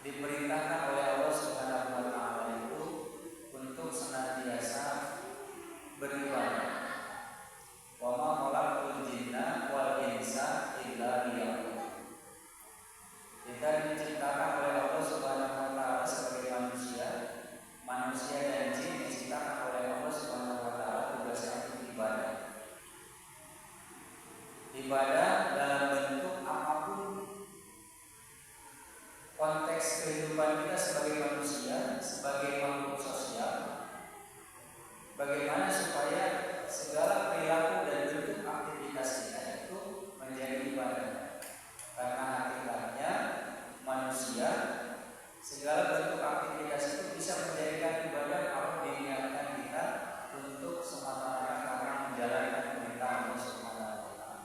diperintahkan oleh Allah Subhanahu wa taala itu untuk senantiasa beribadah. Wa ma khalaqtul jinna wal insa illa liya'budun. Kita diciptakan oleh Allah Subhanahu wa taala sebagai manusia dan jin diciptakan oleh Allah Subhanahu wa taala tugasnya untuk ibadah. Ibadah dalam bentuk apapun konteks kehidupan kita sebagai manusia, sebagai makhluk sosial. Bagaimana supaya segala perilaku dan bentuk aktivitas kita itu menjadi ibadah. Karena hakikatnya manusia segala bentuk aktivitas itu bisa menjadikan ibadah kalau diniatkan kita untuk semata-mata karena menjalankan perintah Allah Subhanahu wa taala.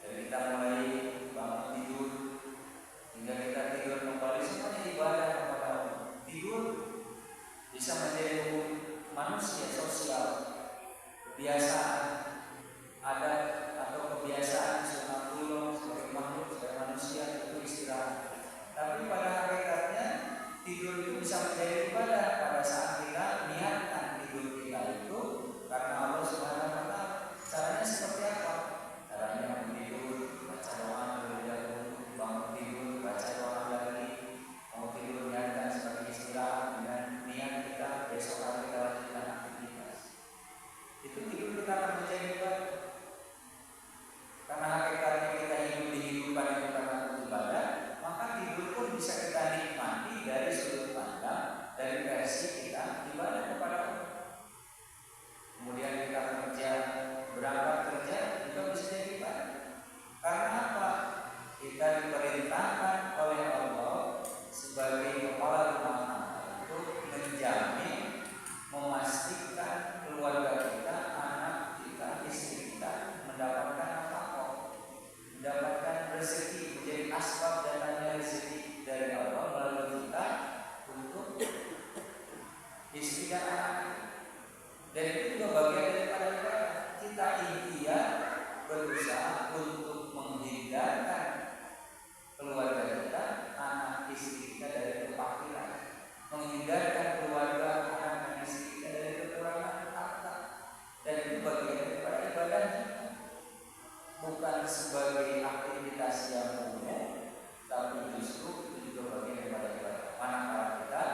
Dari kita mulai bangun tidur hingga kita tidur kembali semuanya ibadah kepada Allah. Tidur bisa menjadi manusia sosial, kebiasaan, adat atau kebiasaan sunatullah sebagai makhluk, sebagai manusia itu istirahat. Tapi pada hakikatnya tidur itu bisa menjadi ibadah pada saat kita niatkan tidur kita itu karena Allah Subhanahu wa taala. Caranya seperti apa? Caranya tidur, baca doa terlebih dahulu, bangun tidur, baca doa lagi, mau tidur niatkan sebagai istirahat dengan niat kita besok hari kita lanjutkan aktivitas. Itu tidur kita akan menjadi ibadah. Karena hakikatnya kita hidup di kehidupan yang karena ibadah, maka tidur pun bisa kita nikmati dari sudut pandang dari versi kita ibadah kepada Allah. Kemudian kita kerja, berangkat kerja juga bisa jadi ibadah. Karena apa? Kita diperintahkan oleh Allah sebagai kepala rumah tangga untuk menjamin, memastikan keluarga kita, anak kita, istri kita mendapatkan nafkah, mendapatkan rezeki, menjadi asbab datangnya rezeki dari Allah melalui kita untuk istri dan anak. Dan itu juga bagian daripada ibadah. Kita ikhtiar berusaha untuk menghindarkan keluarga kita, anak istri kita dari kefakiran, menghindarkan keluarga, anak dan istri kita dari kekurangan harta. Dan itu bagian daripada ibadah, bukan sebagai aktivitas yang umum, tapi justru itu juga bagian daripada ibadah. Manakala kita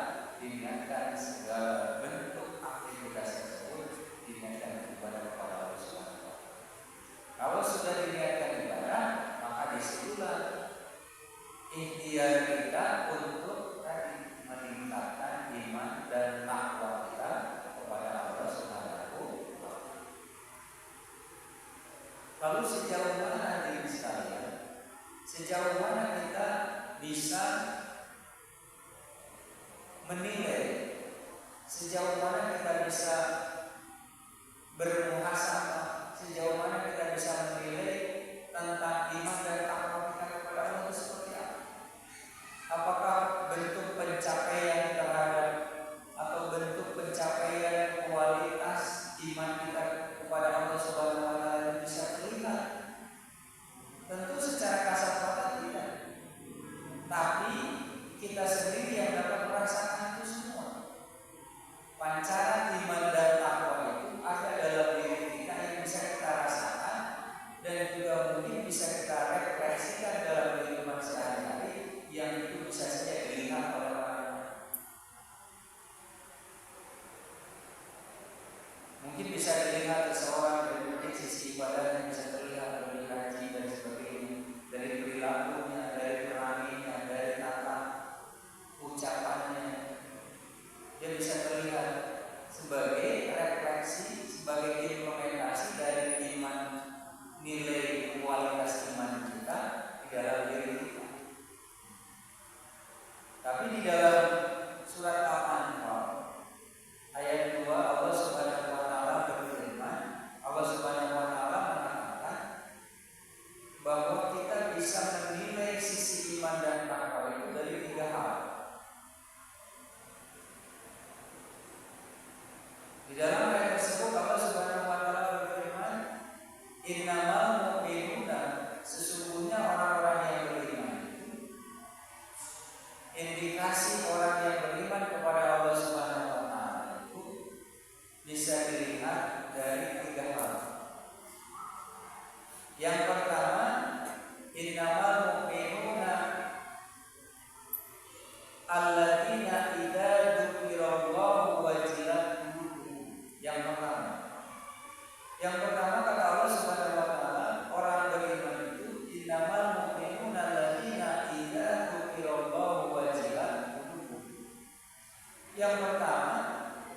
diniatkan segala bentuk aktivitas tersebut diniatkan ibadah kepada Allah Subhanahu wa taala. Kalau sudah diniatkan ibadah, maka disitulah ikhtiar kita untuk meningkatkan iman dan takwa kita kepada Allah Subhanahu wa taala. Lalu sejauh mana hadirin sekalian, sejauh mana kita bisa menilai, sejauh mana kita bisa bermuhasabah, sejauh mana kita bisa menilai tentang iman dan takwa kita kepada Allah itu seperti apa? Apakah bentuk pencapaian terhadap atau bentuk pencapaian kualitas iman kita kepada Allah Subhanahu wa taala bisa terlihat? Tentu secara kasat mata tidak. Tapi kita sendiri yang dapat merasakan itu semua. Pancaran iman dan takwa itu ada dalam diri kita yang bisa kita rasakan dan juga mungkin bisa kita refleksikan dalam kehidupan sehari-hari yang itu bisa saja dilihat oleh orang lain. Mungkin bisa dilihat seseorang dari sisi ibadahnya bisa terlihat lebih rajin dan sebagainya, dari perilakunya, dari peranginya, dari tata ucapannya, dia bisa terlihat sebagai refleksi, sebagai implementasi dari iman, nilai kualitas iman kita di dalam diri kita. Tapi di dalam surat Al-Anfal ayat 2 Allah Subhanahu wa taala berfirman, Allah Subhanahu wa taala mengatakan bahwa kita bisa menilai sisi iman dan takwa itu dari 3 hal. Di dalam ayat tersebut Allah Subhanahu wa taala berfirman, innamal mu'minuna, sesungguhnya orang-orang yang beriman Indikasi orang yang beriman kepada Allah Subhanahu wa taala itu bisa dilihat dari 3 hal. Yang pertama, innamal mu'minuna alladzina idza dzukirallahu wajilat qulubuhum. Yang pertama kata Allah Subhanahu wa taala, orang beriman itu innamal mu'minuna alladzina idza dzukirallahu wajilat qulubuhum. Yang pertama,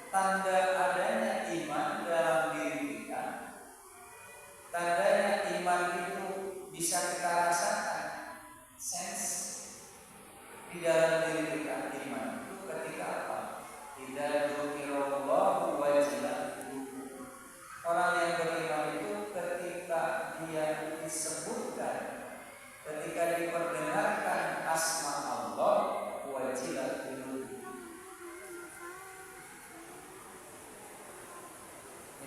tanda adanya iman dalam diri kita. Tandanya iman itu bisa kita rasakan, sense di dalam diri kita. Iman itu ketika apa? Idza dzukirallahu wajilat qulubuhum. Orang yang beriman itu ketika dia disebutkan, ketika diperdengarkan asma Allah, wajilat qulubuhum.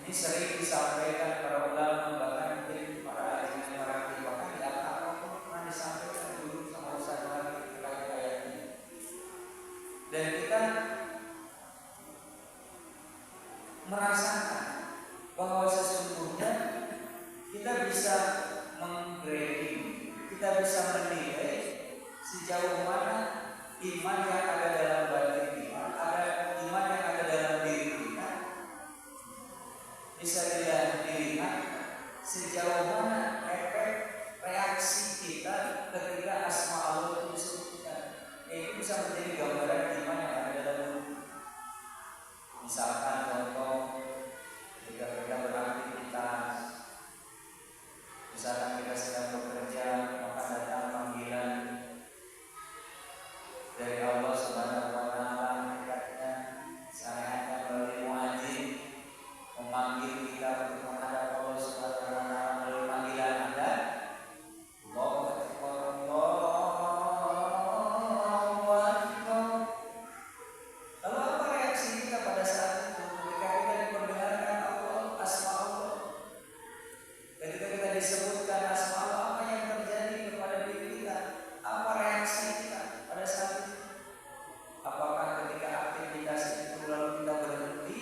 Ini sering disampaikan para ulama, bahkan mungkin para ajingan, para kiai, bahkan di akar pun pernah disampaikan dulu sama Ustaz lagi kayak ini. Dan kita merasakan bahwa sesungguhnya kita bisa menggrading, kita bisa menilai sejauh mana iman yang ada dalam batin kita, ada iman yang ada dalam diri kita. Bisa dilihat sejauh mana efek reaksi kita ketika asma Allah itu disebutkan. Itu bisa menjadi gambaran iman yang ada dalam diri. Misalkan contoh ketika kita beraktivitas, misalkan kita sedang bekerja, maka datang panggilan dari Allah Subhanahu wa taala, hakikatnya syariatnya melalui muadzin memanggil kita untuk menghadap Allah Subhanahu wa taala melalui panggilan Anda. Allahu Akbar, Allahu Akbar. Lalu apa reaksi kita pada saat itu ketika kita diperdengarkan Allah, asma Allah? Ketika kita disebutkan asma Allah, apa yang terjadi kepada diri kita? Apa reaksi kita pada saat itu? Apakah ketika aktivitas itu lalu kita berhenti,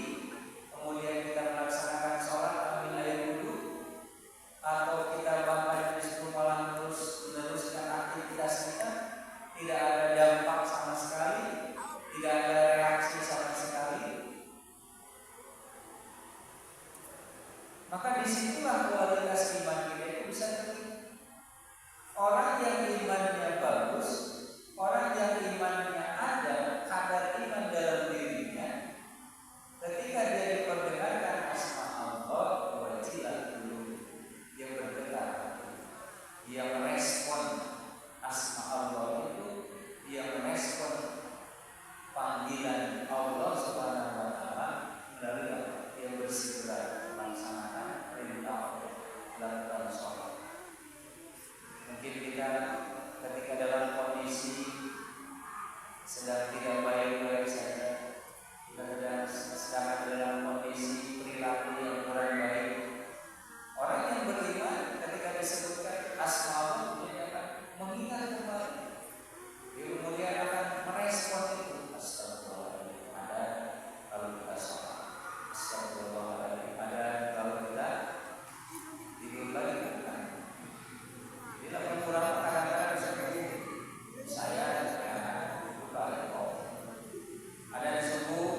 kemudian kita melaksanakan sholat ambil air wudhu, atau kita bahkan disuruh malah terus meneruskan aktivitas kita, tidak ada dampak sama sekali, tidak ada reaksi sama sekali? Maka disitulah kualitas iman kita itu bisa terlihat. Orang yang imannya bagus, orang yang imannya ada, kadar iman dalam dirinya, ketika dia diperdengarkan asma Allah, wajilat qulubuhum, dia bergetar, dia merespon asma Allah itu, dia merespon panggilan Allah Subhanahu wa taala melalui apa? Dia bersegera melaksanakan perintah Allah, melakukan sholat. Mungkin kita ketika dalam kondisi sedang tidak baik-baik saja, kita sedang dalam kondisi perilaku yang kurang baik, orang yang beriman ketika disebutkan asma Allah, dia akan mengingat kembali, dia kemudian akan merespon itu. Astagfirullahaladzim, ada kalau kita sholat, astagfirullahaladzim, ada kalau kita tidur lagi, bukan? Bila berkurang kadang-kadang seperti saya buka laptop, ada yang sembuh,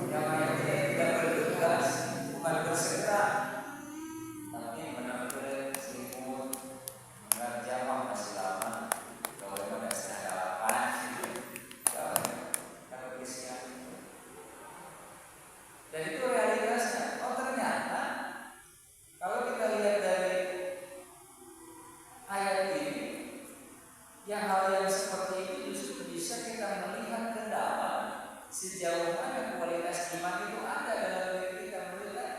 yang lainnya tidak bergegas, bukan bersegera, tapi menampilkan selimut, mengenai jamaah masih lama, kalau pada setengah 8, kalau kesian. Dan itu realitasnya. Oh ternyata kalau kita lihat dari ayat ini, yang hal yang seperti itu justru bisa kita melihat ke dalam sejauh mana kualitas iman itu ada dalam diri kita. Melihat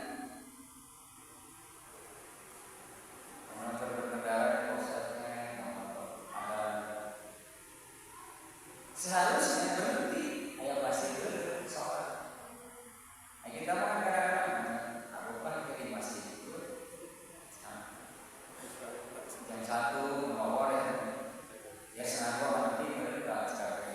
motor berkendara, prosesnya ada seharusnya berhenti, ayo pasti sholat. Nah, kita makan kadang-kadang, aku kan jadi masih itu jam 1 nomor ya senang nanti mereka capek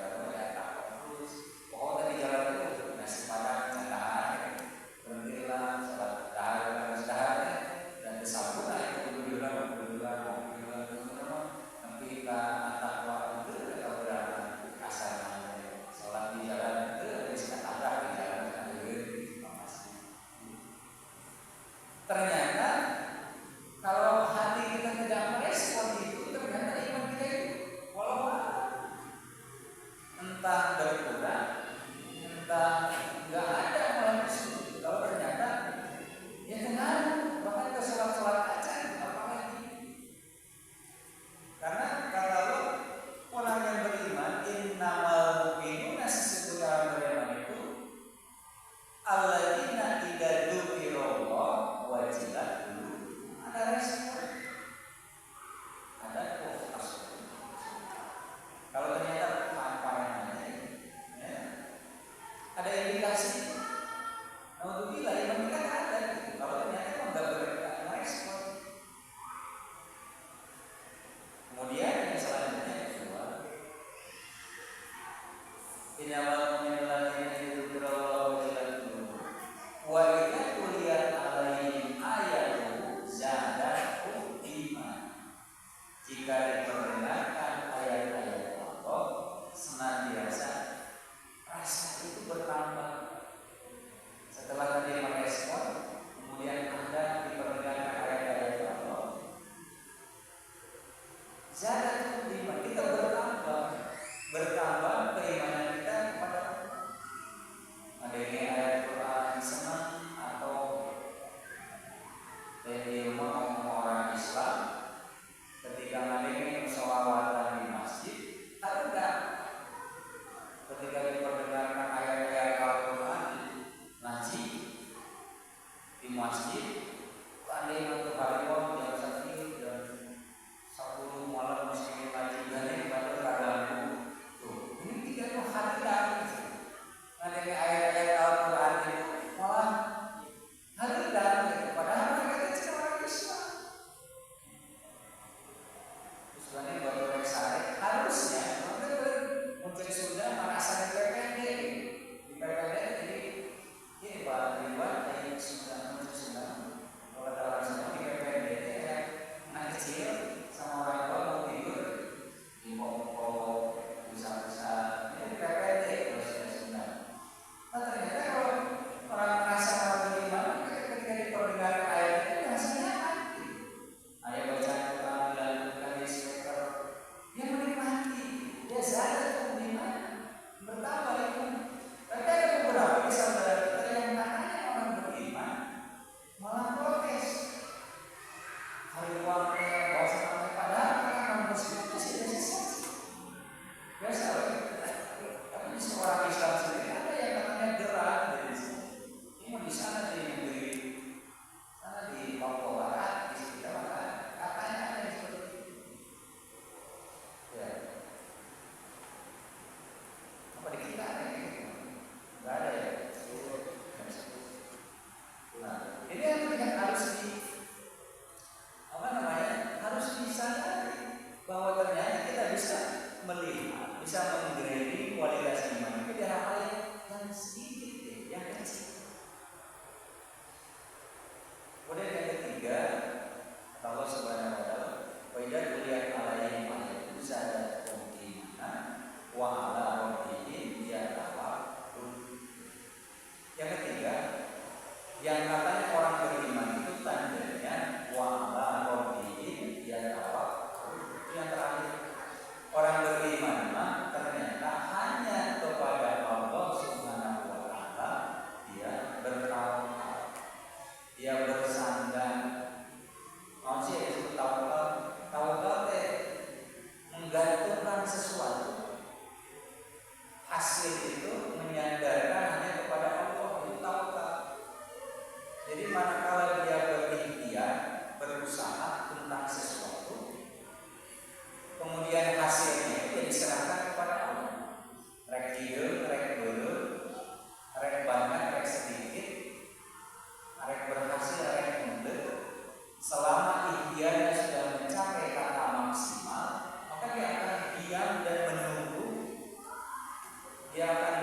entah berkurang, entah nggak ada malah justru. Kalau ternyata ya tenang, bahkan ke sholat aja apalagi. Karena kata Allah, orang yang beriman innamal mu'minuna sesungguhnya orang beriman itu alladzina idza dzukirallah wajilat qulubuhum. Ada respon, ada kualitas. Kalau ternyata apa yang ada, ya, ada indikasi. Alhamdulillah yang kita ada. Kalau ternyata memang nggak merespon. Kemudian yang selanjutnya kedua, innamal mu'minuna alladzina idza dzukirallahu wajilat qulubuhum wa idza tuliyat 'alaihim ayatuhu zadatuhum iman. Jika diperdengarkan ayat-ayat Allah, senantiasa rasa itu bertambah. Setelah tadi merespon, kemudian Anda diperdengarkan ayat-ayat Allah, zadatuhum iman, kita bertambah keimanan kita kepada Allah. Ada ini ayat Quran senang atau dari rumah orang Islam ketika ngadain sholawatan di masjid, atau enggak ketika diperdengarkan ayat-ayat Al-Quran ngaji di masjid, ngadain untuk hari jam 1 dan 10 malam mesti ngaji dan pada kaganggu. Tuh, ini tiga tuh hati-hati. Ngadain ayat-ayat Al-Quran itu malah hati-hati. Padahal mereka itu orang Islam. Sebenarnya buat orang syarif harusnya mungkin sudah merasa PPD di PPD. Jadi ini Pak Ridwan dari sudah kalau dalam semua di PPD ya, anak kecil sama orang tua mau tidur di pokok besar-besar ini di PPD kalau sudah. Nah ternyata kalau orang merasa orang beriman ketika diperdengarkan ayat itu rasanya hati. Ayat bacaan Quran dilakukan di speaker, dia menikmati, dia sadar beriman bertambah itu. Tapi ada beberapa saudara kita yang katanya orang beriman malah protes. Hari waktu bahasa sampai padahal orang muslim itu biasa. Biasa loh. Tapi seorang Islam sendiri ada yang katanya gerah dari sini. Ini di sana di negeri sana di Papua Barat di sekitar mana katanya ada yang seperti itu. Ya. Apa di kita ada yang gitu? Nggak ada ya. Nah, ini yang harus harus disadari bahwa ternyata kita bisa melihat, bisa menggrade kualitas iman itu dari hal yang sedikit deh, yang kecil. Kemudian yang ketiga, Allah Subhanahu wa taala, wa idza tuliyat 'alaihim ayatuhu zadatuhum imanan wa 'ala rabbihim yatawakkalun. Yang ketiga, yang katanya orang beriman itu tandanya wa 'ala rabbihim yatawakkalun. Itu yang terakhir. Orang beriman ternyata hanya kepada Allah Subhanahu wa taala dia bertawakal. Dia bersandar. Maksudnya disebut tawakal. Tawakal menggantungkan sesuatu. Hasil itu menyandarkan hanya kepada Allah, itu tawakal. Jadi manakala dia berikhtiar, berusaha tentang sesuatu, kemudian hasilnya itu diserahkan kepada Allah. Rek kieu, rek beuleuh, rek banyak, rek sedikit, rek berhasil, rek henteu. Selama ikhtiarnya sudah mencapai kata maksimal, maka dia akan diam dan menunggu. Dia akan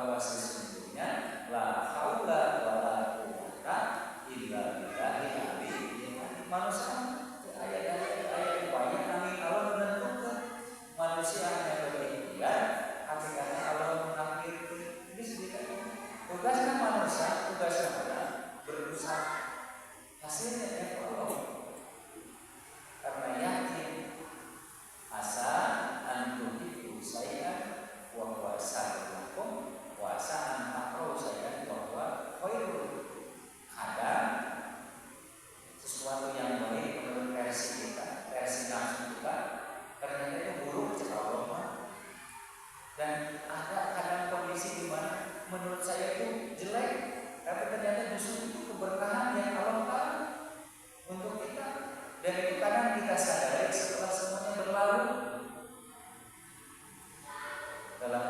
bahwa sesungguhnya la haula wala quwwata illa billahil aliyyil azim. Manusia ayat banyak kami Allah menentukan manusia hanya berikhtiar, hakikatnya Allah menakdirkan. Ini sedikit tugasnya manusia, tugasnya Allah berusaha, hasilnya ya Allah. Karena yakin asa antum itu saya wa kuasa lakum wa asa an takrau saya bahwa khairul. Kadang sesuatu yang baik menurut versi kita, versi nafsu kita, ternyata itu buruk cakap Allah. Dan ada kadang kondisi di mana menurut saya itu jelek, tapi ternyata justru itu keberkahan yang Allah tahu untuk kita. Dan itu kadang kita sadari setelah semuanya berlalu. Dalam